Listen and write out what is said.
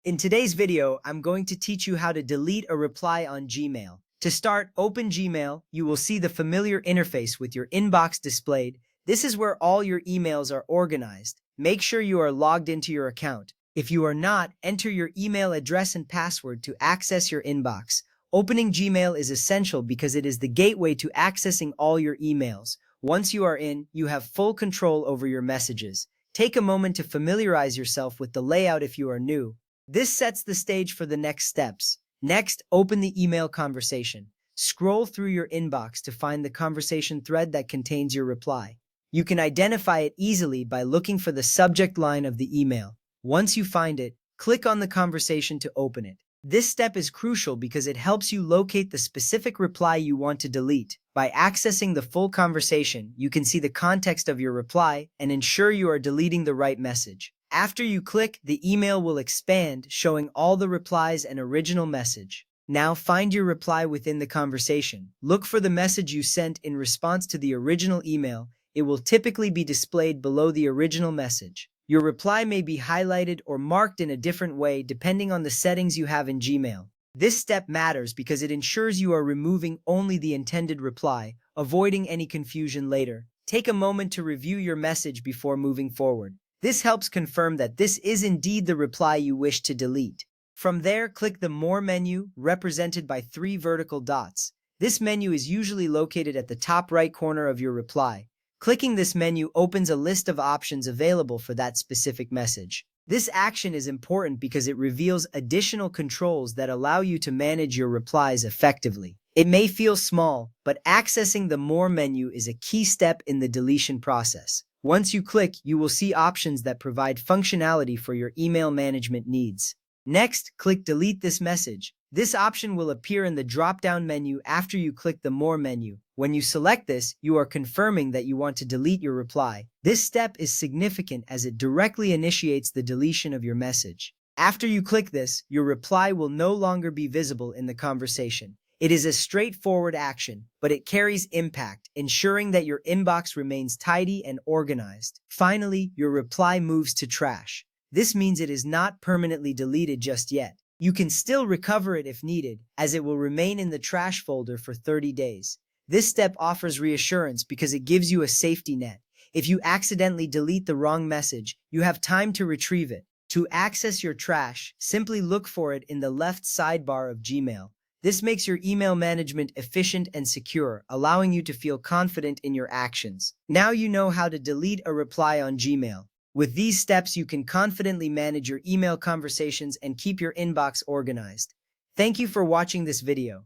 In today's video, I'm going to teach you how to delete a reply on Gmail. To start, open Gmail. You will see the familiar interface with your inbox displayed. This is where all your emails are organized. Make sure you are logged into your account. If you are not, enter your email address and password to access your inbox. Opening Gmail is essential because it is the gateway to accessing all your emails. Once you are in, you have full control over your messages. Take a moment to familiarize yourself with the layout if you are new. This sets the stage for the next steps. Next, open the email conversation. Scroll through your inbox to find the conversation thread that contains your reply. You can identify it easily by looking for the subject line of the email. Once you find it, click on the conversation to open it. This step is crucial because it helps you locate the specific reply you want to delete. By accessing the full conversation, you can see the context of your reply and ensure you are deleting the right message. After you click, the email will expand, showing all the replies and original message. Now find your reply within the conversation. Look for the message you sent in response to the original email. It will typically be displayed below the original message. Your reply may be highlighted or marked in a different way depending on the settings you have in Gmail. This step matters because it ensures you are removing only the intended reply, avoiding any confusion later. Take a moment to review your message before moving forward. This helps confirm that this is indeed the reply you wish to delete. From there, click the More menu, represented by 3 vertical dots. This menu is usually located at the top right corner of your reply. Clicking this menu opens a list of options available for that specific message. This action is important because it reveals additional controls that allow you to manage your replies effectively. It may feel small, but accessing the More menu is a key step in the deletion process. Once you click, you will see options that provide functionality for your email management needs. Next, click Delete this message. This option will appear in the drop-down menu after you click the More menu. When you select this, you are confirming that you want to delete your reply. This step is significant as it directly initiates the deletion of your message. After you click this, your reply will no longer be visible in the conversation. It is a straightforward action, but it carries impact, ensuring that your inbox remains tidy and organized. Finally, your reply moves to trash. This means it is not permanently deleted just yet. You can still recover it if needed, as it will remain in the trash folder for 30 days. This step offers reassurance because it gives you a safety net. If you accidentally delete the wrong message, you have time to retrieve it. To access your trash, simply look for it in the left sidebar of Gmail. This makes your email management efficient and secure, allowing you to feel confident in your actions. Now you know how to delete a reply on Gmail. With these steps, you can confidently manage your email conversations and keep your inbox organized. Thank you for watching this video.